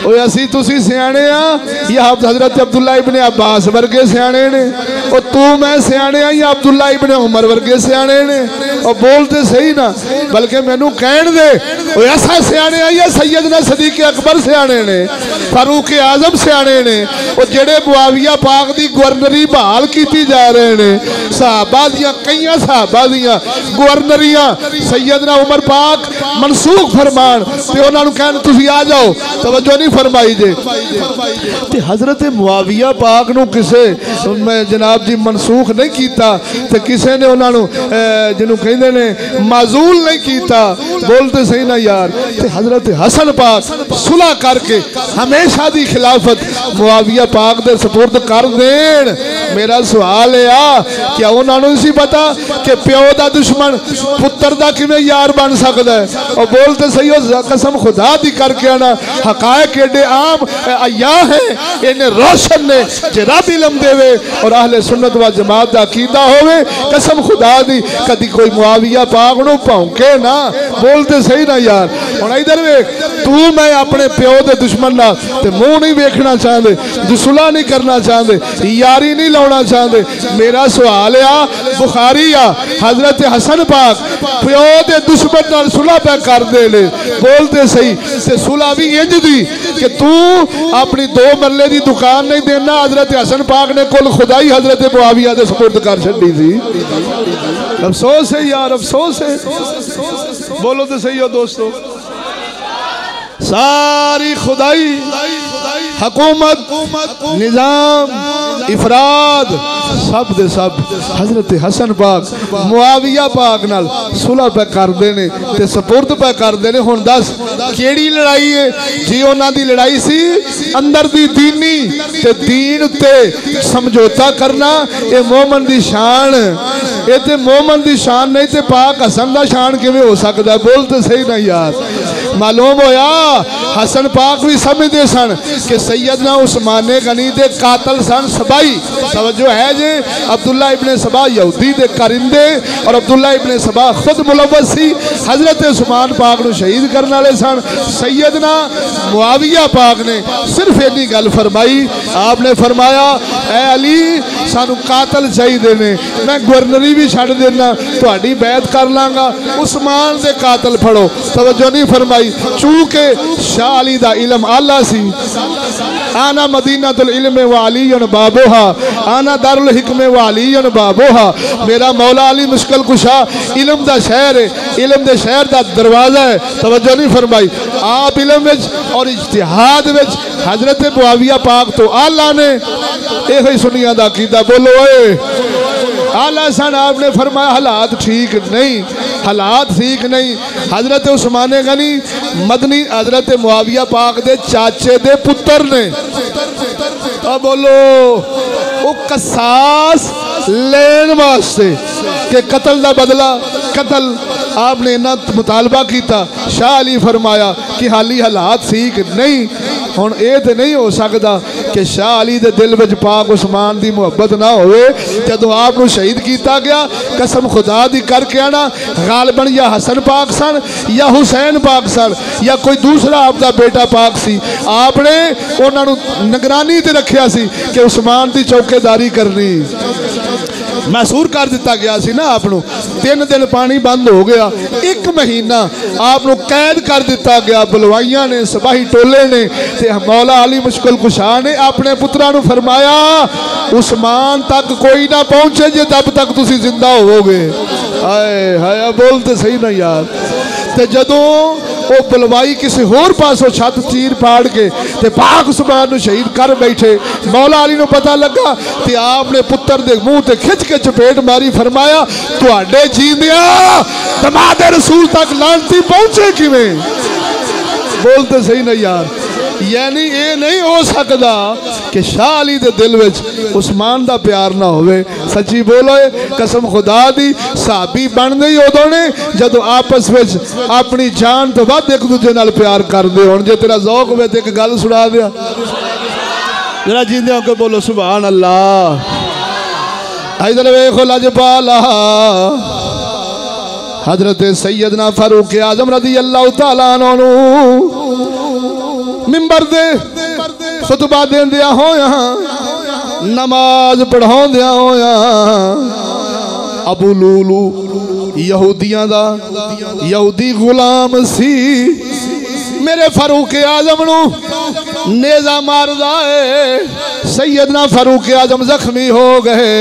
Speaker 1: ओ असी तुसी सियाने आ या हजरत अब्दुल्ला इब्ने अब्बास वर्गे सियाने ने। ओ तू मैं सियाने आ या अब्दुल्ला इब्ने उमर वर्गे सियाने ने। और बोलते सही ना, बल्कि मैनू कहन दे ओ ऐसा सियाने आ या सैयदना सदीक अकबर सियाने ने, फारूक आजम सियाने ने। ओ जेड़े मुआविया पाक दी गवर्नरी बहाल की जा रहे ने, सहाबा दियां कई सहाबा दियां गवर्नरियां सैयदना उमर पाक मनसूख फरमान ते उन्हां नूं कहन तुसीं आ जाओ, तवज्जो नहीं फरमाई जे। ते हजरत मुआविया पाक नूं किसे जनाब जी मनसूख नहीं कीता, ते किसे ने उन्हां नूं जिन्हों कहंदे ने माजूल नहीं कीता। बोलते सही ना यार। ते हजरत हसन पाक सुलह करके हमेशा दी खिलाफत मुआविया पाक दे सुपुर्द कर देन। मेरा सवाल है क्या उन्होंने नहीं पता कि प्यो दा दुश्मन पुत्र दा किवें यार बन सकता है। और बोलते सही हो, कसम खुदा दी करके आना, हकायक एडे आम अया है, इन्हें रोशन ने जे रब इल्म देवे और अहले सुन्नत व जमात दा अकीदा होवे कसम खुदा दी कदी कोई मुआविया पाक नूं भौंके ना बोलते सही ना यार हुण इधर वेख तू मैं अपने प्यो दे दुश्मन नाल ते मुंह नहीं वेखना चाहते दुसुला नहीं करना चाहते यारी नहीं लाउना चाहते मेरा सवाल आ बुखारी आ हजरत हसन पाक प्यो दे दुश्मन नाल सुलह पे करदे ने बोलते सही ते सुलह भी इंज दी कि तू अपनी 2 मरले दी दुकान नहीं देना हजरत हसन पाक ने कुल खुदाई हजरत मुआविया दे सुपुर्द कर छड्डी सी अफसोस है यार अफसोस है बोलो तो सही हो दोस्तों सारी खुदाई हुकूमत निजाम इफराद सब दे सब हजरत हसन पाक मुआविया पाक नाल सुलह पे करदे ने ते सपुर्द पे करदे ने हुण दस केड़ी लड़ाई है जी उन्हां दी लड़ाई सी अंदर दी दीनी ते दीन ते समझौता करना ये मोमन दी शान ये ते मोमन दी शान नहीं ते पाक हसन दा शान किवें हो सकदा बोलते सही ना यार मालूम होया हसन पाक भी समझते सन कि सैयदना उस्मान गनी दे कातल सन सबाई तवज्जो है जे अब्दुल्ला इब्ने सबा यहूदी दे कारिंदे और अब्दुल्ला इब्ने सबा खुद मुलव्वस सी हजरत उस्मान पाक नूं शहीद करने वाले सन सैयदना मुआविया पाक ने सिर्फ इन्नी गल फरमाई आपने फरमाया ऐ अली सानू कातल चाहिए ने मैं गवर्नरी भी छड्ड देना तुहाडी बैत कर लांगा उस्मान दे कातल फड़ो तवज्जो नहीं फरमाई चूंकि शाह अली दा इल्म आला सी आना मदीनातुल इल्म व अलीयुन बाबोहा आना दारुल हिकमे व अलीयुन बाबोहा मेरा मौला अली मुश्किल कुशा इल्म दा शहर है इल्म दे शहर दा दरवाजा है तवज्जो नहीं फरमाई आप इल्म विच और इज्तिहाद विच हजरत मुआविया पाक तो आला ने यही सुनिया दा कीदा बोलो ओए आला सन आपने फरमाया हालात ठीक नहीं हजरत उस्मान गनी मदनी हजरत मुआविया पाक दे चाचे दे पुत्र ने अब बोलो वो कसास लेन वास्ते के कत्ल दा बदला कत्ल आपने इन्ना मुतालबा किया शाह अली फरमाया कि हाली हालात ठीक नहीं हुण ये तो नहीं हो सकता कि शाह अली दे दिल विच पाक उस्मान दी मुहब्बत ना होवे जदों आप नूं शहीद किया गया कसम खुदा दी करके आना गालबन या हसन पाक सन या हुसैन पाक सन या कोई दूसरा आपका बेटा पाक सी आपने उन्हां नूं निगरानी ते रखिया सी कि उस्मान दी चौकीदारी करनी मैसूर कर दिता गया सी ना आप 3 दिन पानी बंद हो गया 1 महीना आप कैद कर दिता गया बलवाइया ने सिपाही टोले ने ते मौला अली मुश्किल कुशा ने अपने पुत्रा नूं फरमाया उस्मान तक कोई ना पहुंचे जे तब तक तुसी जिंदा होवोगे हाय हाय बोलते सही ना यार ते जदों वो बलवाई किसी होर पासों छत चीर फाड़ के ते पाक उस्मान नूं शहीद कर बैठे मौला अली नूं पता लगा ते आपने पुत्र दे मुंह ते खिच के चपेट मारी फरमाया तुहाडे जींदिया दमादे रसूल तक लानती पहुंचे किवें बोलते सही ना यार यानी ये नहीं हो सकता कि शाह अली दे दिल विच उस्मान दा प्यार ना होवे सच्ची बोलो कसम खुदा दी साहबी बनदे ही उदों ने जदों आपस विच अपनी जान तो वध एक दूजे नाल प्यार करदे होण जे तेरा ज़ौक होवे ते एक गल सुना दिया जरा जींदे होके बोलो सुभान अल्लाह इधर वेखो लजपाला हजरत सैयदना फारूक आजम रज़ी अल्लाह तआला अन्हु मिंबर दे खुतबा देंदिया होया नमाज पढ़ाउंदिया होया अबू लूलू यहूदियां दा यहूदी गुलाम सी मेरे फारूक आजम नू नेजा मारदा है सैयदना फारूक आजम जख्मी हो गए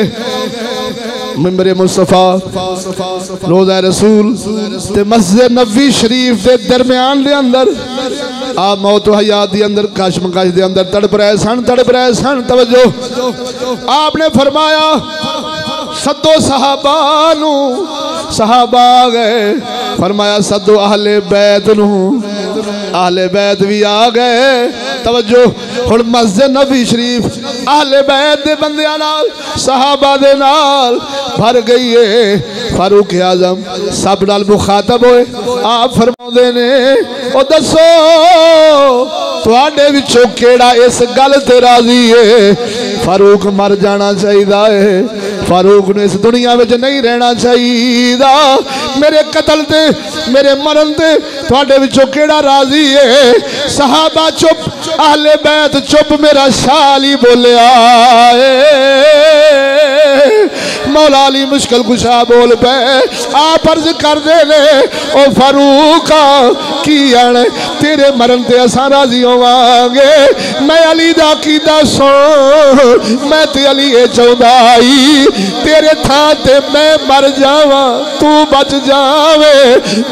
Speaker 1: मिंबर मुस्तफा रोज़ा रसूल ते मस्जिद नबवी शरीफ के दरम्यान दे अंदर आप मौत हयात दे अंदर कशमकश दे अंदर तड़प रहे सन तवज्जो आपने फरमाया सदो सहाबा नू सहाबा गए फरमाया सदो अहले बैत नू अहले बैत भी आ गए तवज्जो हुण मस्जिद नबी शरीफ अहले बैत दे बंदियां नाल सहाबा दे नाल भर गई है फारूक आजम सब नाल मुखातब होए आप फरमाउंदे ने ओ दसो तुहाडे विचों केड़ा इस गल ते राजी है फारूक मर जाना चाहिए, फारूक ने इस दुनिया में नहीं रहना चाहिए, मेरे कतल ते मेरे मरन ते तुहाडे विचों केड़ा राजी है। सहाबा चुप, अहले बैत चुप, मेरा शाल ही बोलिया मौला अली मुश्किल कुशा बोल पे आप अर्ज कर दे ले ओ फारूक की आने तेरे मरन ते असां राजी होवांगे। मैं अली दा कीदा सुन, मैं ते अली ये चाहुंदा ही तेरे थां ते मैं मर जावां तू बच जावे,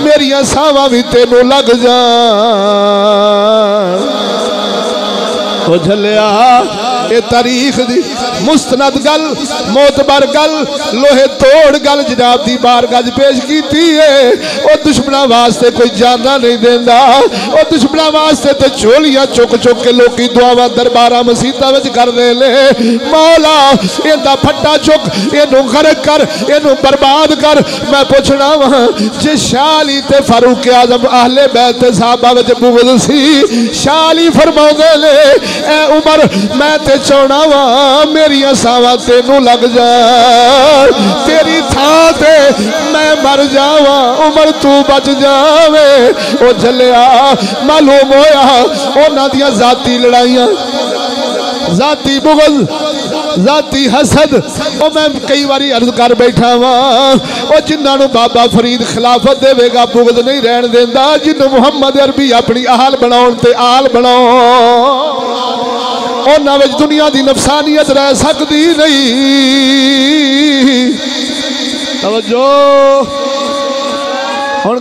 Speaker 1: मेरियां सावां भी तेनू लग जा। ओ झलिया ये तारीख दी मुस्तनद गल मोतबर गल लोहे तोड़ गल जनाब दी बारगाह पेश की है। वो दुश्मना वास्ते कोई जाना नहीं देंदा, वो दुश्मना वास्ते तो झोलियां चुक चुक के लोग दुआवां दरबारा मसीता विच कर दे ले। मौला इहदा फट्टा चुक, इनू गरक कर, इनू बर्बाद कर। मैं पुछना वा जे शाली ते फारूक आजम अहले बैत ते साहबा विच बुग़्ज़ सी, शाली फरमाउंदे ले ए उमर मैं ते चाहना वा मेरिया सावा तेनू लग जा, तेरी थां ते मैं मर जावा, उमर तू बच जावे। ओ झलिया मालूम होया उन्हां दियां जाती लड़ाइयां, जाती बुग़्ज़, जाती हसद। ओ मैं कई बारी अर्ज कर बैठा वा ओ जिन्होंने बाबा फरीद खिलाफत देवेगा बुग़्ज़ नहीं रहन देंदा, जिन्हों मुहम्मद अरबी अपनी आल बनाउण ते आल बनाओ उन्हां विच दुनिया की नफसानियत रह सकती नहीं। तवज्जो हुण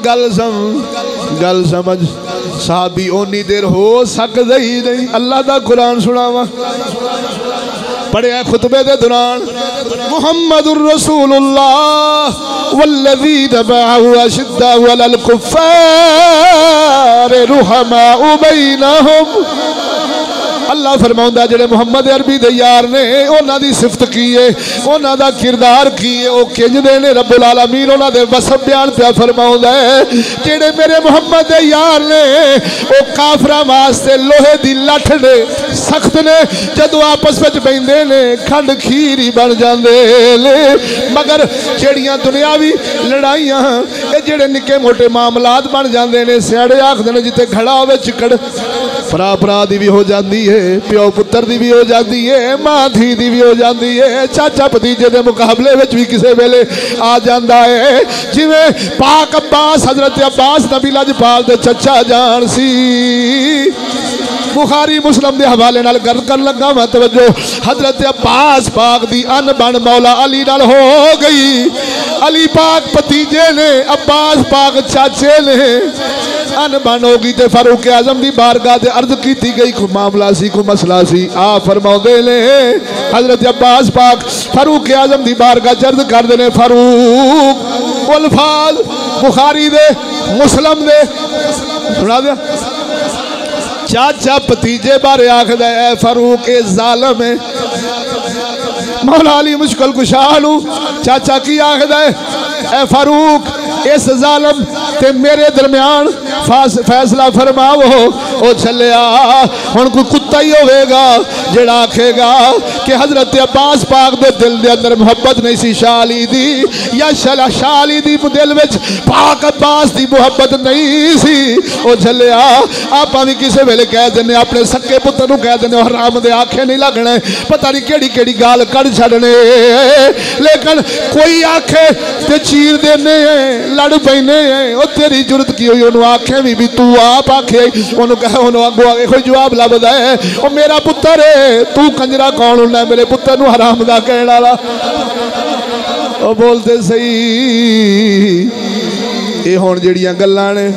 Speaker 1: गल समझ साहबी ओनी देर हो सकदा ही नहीं। अल्लाह दा कुरान सुनावा पढ़िया खुतबे दे दौरान मुहम्मदुर रसूलुल्लाह वल्लज़ीना मअहू अशिद्दाउ अलल कुफ़्फ़ार रुहमाउ बैनहुम। अल्लाह फरमाउंदा जेड़े मुहम्मद अरबी दे यार ने उन्हां दी सिफत की है, उन्हां दा किरदार की है, ओ किंज दे ने रब्बुल आलमीन उन्हां दे वसफ बयान पिया फरमाउंदा है। जेड़े मेरे मुहम्मद दे यार ने ओ काफरां वास्ते लोहे दी लठ ने, सख्त ने, जदों आपस विच बैठदे ने खंड खीर ही बन जांदे ने। मगर जेड़ियां दुनियावी लड़ाइयां ए जेड़े निक्के मोटे मामलात बन जांदे ने, सियाड़े आखदे ने जिथे खड़ा होवे चिकड़ भरा भरा दी भी हो जाती है, प्यो पुत्र दी भी हो जाती है, मां धी दी भी हो जाती है, चाचा भतीजे के मुकाबले में भी किसी वेले आ जाता है। जिवें पाक अब्बास हजरत अब्बास नबी लजपाल दे चचा जान सी, बुखारी मुस्लिम के हवाले नाल गल कर लगा मैं तवज्जो। हजरत अब्बास पाक दी अन बन मौला अली नाल हो गई। अली पाक भतीजे ने, अब्बास पाक चाचे ने, अन बन हो गई। तो फारूक आजम की बारगाह ते अर्ज की गई, कोई मामला सी, कोई मसला सी। आ फरमाउंदे ने हजरत अब्बास पाक फारूक आजम की बारगाह अर्ज करते हैं। फारूक अल्फाज बुखारी दे मुस्लिम दे सुना दिया। चाचा भतीजे बारे आखदा है फारूक ए जालिम है। मौला अली मुश्किल कुशा चाचा की आखदा है ए फारूक इस जालिम ते मेरे दरम्यान फैसला फरमाओ। ओ चलिया हुण कोई कुत्ता ही होगा जेड़ा आखेगा कि हजरत अब्बास पाक दे दिल दे अंदर मुहब्बत नहीं सी शाह अली दी, या शाह अली दी दिल विच पाक अब्बास दी मुहब्बत नहीं सी। ओ चलिया आपां भी किसी वेले कह देने अपने सक्के पुत्र नूं कह देने हराम दे आखे नहीं लगने, पता नहीं केड़ी केड़ी गाल कढ़ छड़ने, लेकिन कोई आखे ते चीर देने लड़ पैने। ओ तेरी जुरत की हुई उन्होंने आखे भी तू आप आखे उन्होंने कहे उन्होंने अगो आगे कोई जवाब लभदा है। ओ मेरा पुत्र है तू कंजरा कौन होना मेरे पुत्र नूं हराम दा कहण वाला। ओ बोलते सही ये हुण जिहड़ियां गल्लां ने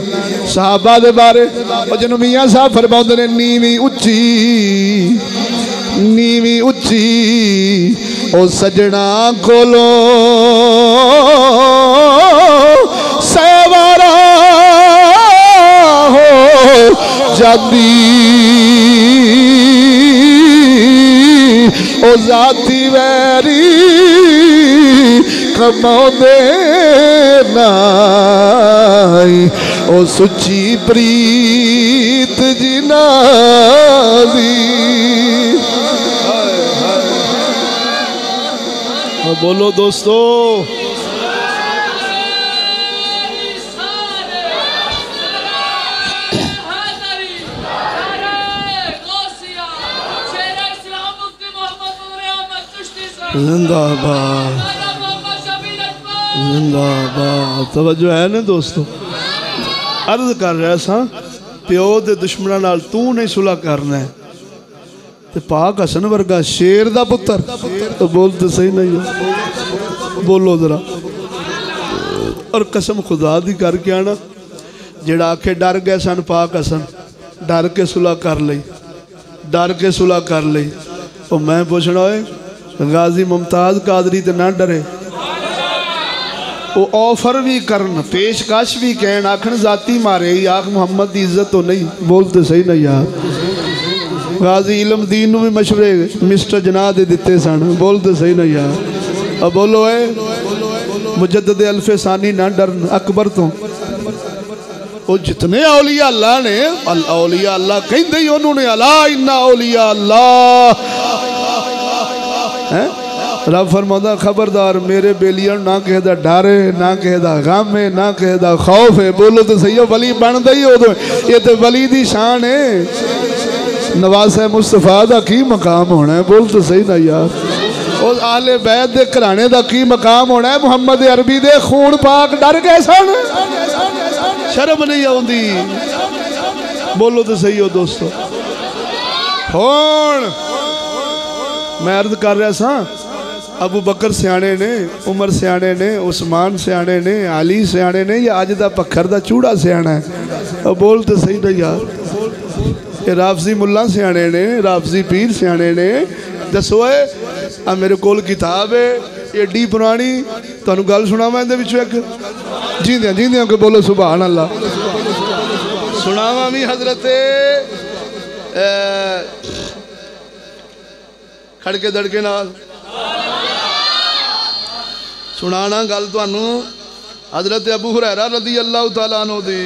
Speaker 1: सहाबा दे बारे जिन्हों मियाँ साहब फरमाउंदे ने नीवी उच्ची ओ सजना कोलो सवारा हो जाती ओ जाती वैरी कमाउंदे नाई। ओ सुची प्रीत जिना बोलो दोस्तों, जिंदाबाद जिंदाबाद। तवज्जो है ना दोस्तों। अर्ज कर रहा सा प्यो के दुश्मनों नाल तू नहीं सुलह करना है ते पाक हसन वर्गा शेर दा पुत्र तो बोलते सही नहीं है। बोलो जरा। और कसम खुदा दी करके आना जेड़ा आखे डर गए सन पाक हसन डर के सुलह कर ली, डर के सुलह कर ली। और मैं पूछना है गाजी मुमताज कादरी तो ना डरे, वो ऑफर भी करन पेशकश भी कहन आखन जाती मारे आख मुहम्मद की इज्जत तो नहीं। बोलते सही नहीं यार। गाजी इलम दीन भी मशवरे मिस्टर जना दे दिते सन। बोलते सही नहीं यार। अब बोलो है मुजद्दिद अल्फे सानी ना डरन अकबर तो। वो जितने औलिया अल्लाह ने औलिया अल्लाह कहते ही उन्होंने अला इन्ना औलिया अल्लाह है। रब फरमादा खबरदार मेरे बेलियां ना कहे दा डर है ना कहे दा गम है ना कहे दा खौफ है। बोलो तो सही हो वली बनता ही उदो। ये तो वली दी शान है। नवासा मुस्तफा दा की मकाम होना है। बोल तो सही ना यार। और आले बैत दे घराने दा की मकाम होना है। मुहम्मद अरबी दे खून पाक डर गए सन, शर्म नहीं आउंदी। बोलो तो सही हो दोस्तों। हुण मैं अर्ज कर रहा सा अबू बकर सियाने ने, उमर सियाने ने, उस्मान सियाने ने, अली सियाने ने या अज दा पखर दा चूड़ा सियाना है। और बोल तो सही ना यार। ये राफजी मुल्ला सियाने ने, राफजी पीर सियाने ने। दसो आ मेरे कोल किताब है एडी पुरानी तुहानू गल सुनावा इहदे विचों एक जींदियां जींदियां के बोलो सुभान अल्लाह। सुनावा भी हजरत खड़के दड़के नाल सुनाना गल तुहानू हजरत अबू हुरैरा रज़ी अल्लाह तआला अन्हु दी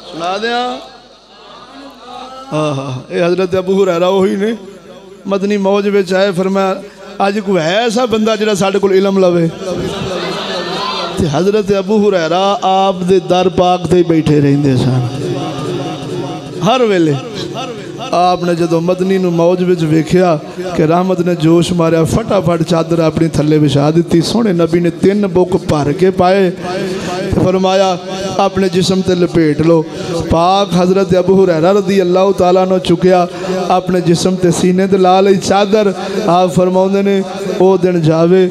Speaker 1: सुना दियां। हाँ हाँ ये हजरत अबू हुरैरा वही ने मदनी मौज में आए। फरमाया अज कोई है ऐसा बंदा जिहड़ा साडे कोल इलम लवे। ते हजरत अबू हुरैरा आप दे दर पाक ते बैठे रहिंदे सन हर वेले। आपने जो मदनी नू मौज विच वेख्या कि रहमत ने जोश मारिया फटाफट चादर अपनी थले विछा दी। सोहने नबी ने 3 बुक भर के पाए फरमाया अपने जिस्म ते लपेट लो। पाक हजरत अबू हुरैरा रज़ी अल्लाह तआला ने चुकया अपने जिस्म ते सीने ते ला लई चादर। आप फरमाउंदे ने वो दिन जावे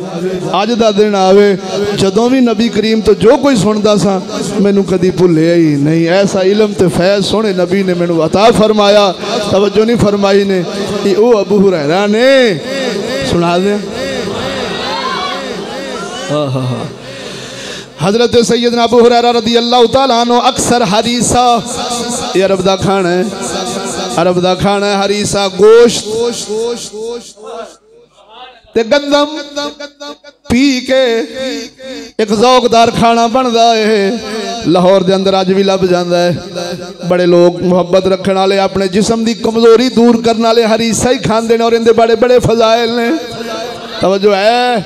Speaker 1: अज दा दिन आवे जदों भी नबी करीम तो जो कोई सुनदा सा मैनू कदी भुलिया ही नहीं। ऐसा इलम ते फैज़ सोहने नबी ने मैनू अता फरमाया। तवज्जो नहीं फरमाई ने कि वो अबू हुरैरा ने सुना दे। हजरत सैयदना अबू हुरैरा रज़ी अल्लाह तआला अन्हु अक्सर हरीसा ये अरब दा खाना है, अरब दा खाना है हरीसा गोश्त ते गंदम पी के एक ज़ौकदार खाना बनता है। लाहौर के अंदर अज भी लभ जाता है। बड़े लोग मुहब्बत रखने वाले अपने जिस्म की कमजोरी दूर करने वाले हरीसा ही खाते हैं और इनके बड़े बड़े फजाइल ने। तवज्जो है।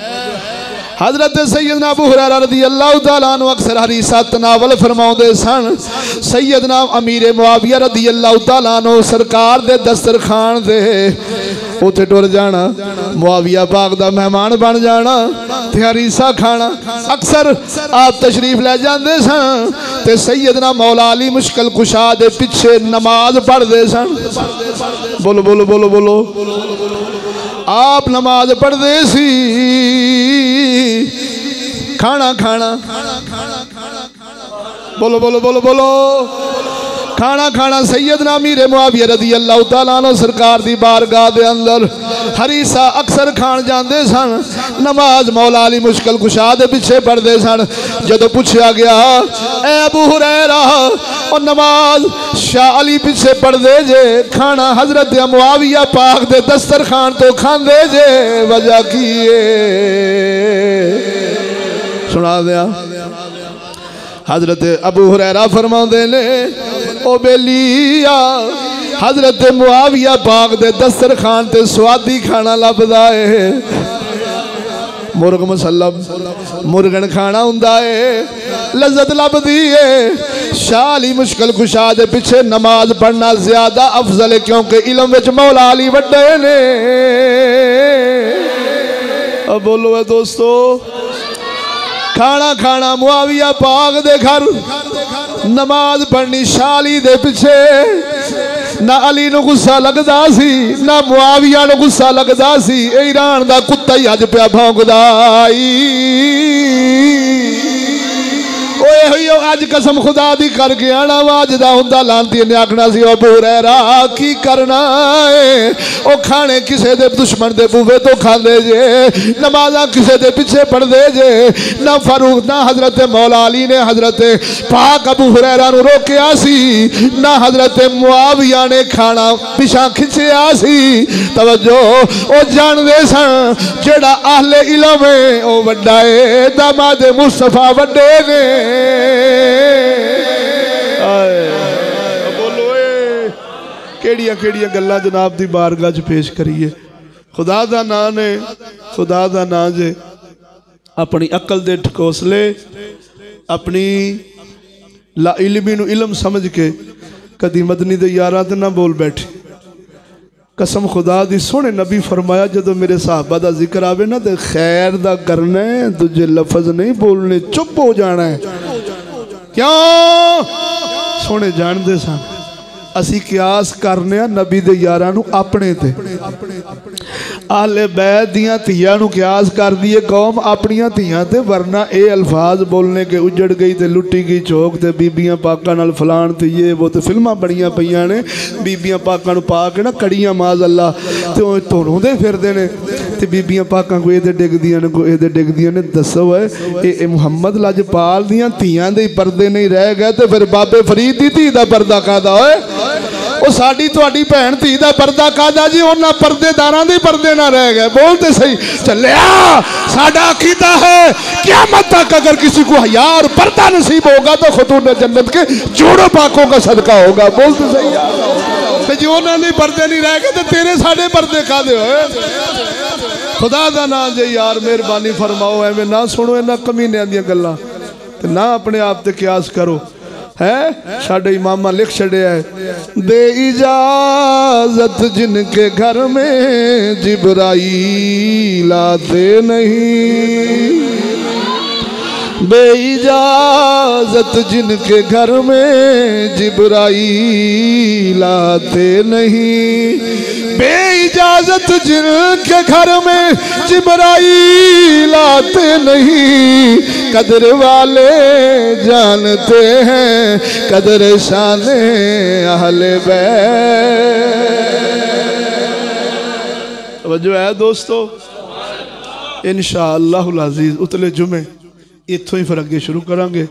Speaker 1: हजरत सैयदना अबू हुरैरा रज़ी अल्लाह तआला अन्हु अक्सर हरीसा तनावल फरमाउंदे सन। सैयदना अमीर मुआविया रज़ी अल्लाह तआला अन्हु सरकार दे दस्तरखान दे उथे टुर जाना, मुआविया पाक दा मेहमान बन जाना ते हरीसा खाना। अक्सर आप तशरीफ ले जाते सन ते सैयदना मौला अली मुश्किल कुशा दे पिछे नमाज पढ़ते सन। बोलो बोलो बोलो बोलो। आप नमाज पढ़ते सी खाना खाना बोलो बोलो बोलो बोलो खाना खाना। सैयदना अमीर मुआविया रज़ी अल्लाह तआला अन्हु सरकार दी बारगाह दे अंदर हरीसा अक्सर खान जाते सन। नमाज मौला अली मुश्किल कुशा दे पिछे पढ़ते सन। जदों पूछा गया ए अबू हुरैरा और नमाज शाह अली पिछे पढ़ते जे खाना हजरत मुआविया पाक दे दस्तरखान तो खांदे जे वजह की सुना दिया। हजरत अबू हुरैरा फरमाते ने ओ बेलिया हजरत मुआविया पाक दे दस्तरखान ते स्वादी खाना लभदा है। मुर्ग मुसल्लम मुर्गन खाना हुंदा है, लज्जत लभदी है। शाली मुश्किल कुशा दे पिछे नमाज पढ़ना ज्यादा अफजल है, क्योंकि इलम विच मौला अली वड्डे ने। अब बोलो दोस्तों, खाना खाना मुआविया पाक दे घर, नमाज पढ़नी शाली दे पिछे। ना अली नूं गुस्सा लगदा सी, ना मुआविया नूं गुस्सा लगदा सी। ईरान दा कुत्ता ही अज पिया भौंकदा अज कसम खुदा दी करके आना वाजदा हुंदा लांती ने आखना सी अबू हुरैरा की करना है। ओ खाने किसे दे दुश्मन दे बूवे तो खांदे जे, नमाज़ां किसे दे पिछे पढ़दे जे। ना फारूक ना हजरत मौला अली ने हजरत पाक अबू हुरैरा नूं रोकिया सी, ना हजरत मुआविया ने खाना पिछा खिंचिया सी। तवज्जो, ओ जानदे सन जेड़ा अहले इल्म है ओ वड्डा है, दामाद मुस्तफा वड्डे ने। बोलो केड़ियां केड़ियां गल्लां जनाब दी बारगाह च पेश करिए। खुदा दा नाम ने, खुदा दा नाम जे। अपनी अकल दे ठकोसले, अपनी ला इल्मी नूं इल्म समझ के कदी मदनी दे यारां ते ना बोल बैठे। कसम खुदा दी, सोने नबी फरमाया जदों मेरे साहबा दा जिक्र आवे ना ते खैर दा करना है, दूजे लफज नहीं बोलने, चुप हो जाना है। क्यों? सोने जानते सन असी कियास करने नबी दे यारां नूं अपने ते, आहले बैत दियां धीआं नूं कियास कर दिए कौम अपनियां धीआं ते। वरना ये अल्फाज बोलने के उजड़ गई ते लुटी गई चौक ते बीबियां पाकां नाल फलाण ते ये वो ते फिल्मां बड़ियां पईयां ने। बीबियां पाकां नूं पा के ना कड़ियां माज अल्लाह ते ओह धोंदे फिरदे ने ते बीबियां पाकां कोई इहदे डिगदियां ने कोई इहदे डिगदियां ने। दसो ये मुहम्मद लजपाल दियां धीआं दे पर्दे नहीं रह गए ते फिर बाबे फरीद दी धी दा पर्दा कादा होए? वो साडी तुहाडी भैन धी दा पर्दा कादा जी? उन्हां पर्देदारां दे पर्दे ना रह गए। बोलते सही चलिया। साडा अकीदा है क़यामत तक अगर किसी को हया और पर्दा नसीब होगा तो खुतून जन्नत के जोड़ों पाकों का सदका होगा। बोलते सही यार, जो उन्होंने पर्दे नहीं रह गए तो तेरे साडे पर्दे कादे होए? खुदा दा नाम जे यार मेहरबानी फरमाओ, एवें ना सुनो इन्हां कमीनियां दियां गल्लां ते ना अपने आप ते कियास करो। है साडे इमामा लिख छड़िया है, बे इजाजत जिनके घर में जिब्राईल आते नहीं, बेइजाजत जिनके घर में जिब्राईल आते नहीं, बेइजाजत जिनके घर में जिब्राईल आते नहीं। कदर वाले जानते हैं कदर शाने अहले बैत। जो है दोस्तों, इंशाअल्लाहुल अज़ीज़ उतले जुमे इत्थों ही फिर अगे शुरू करांगे।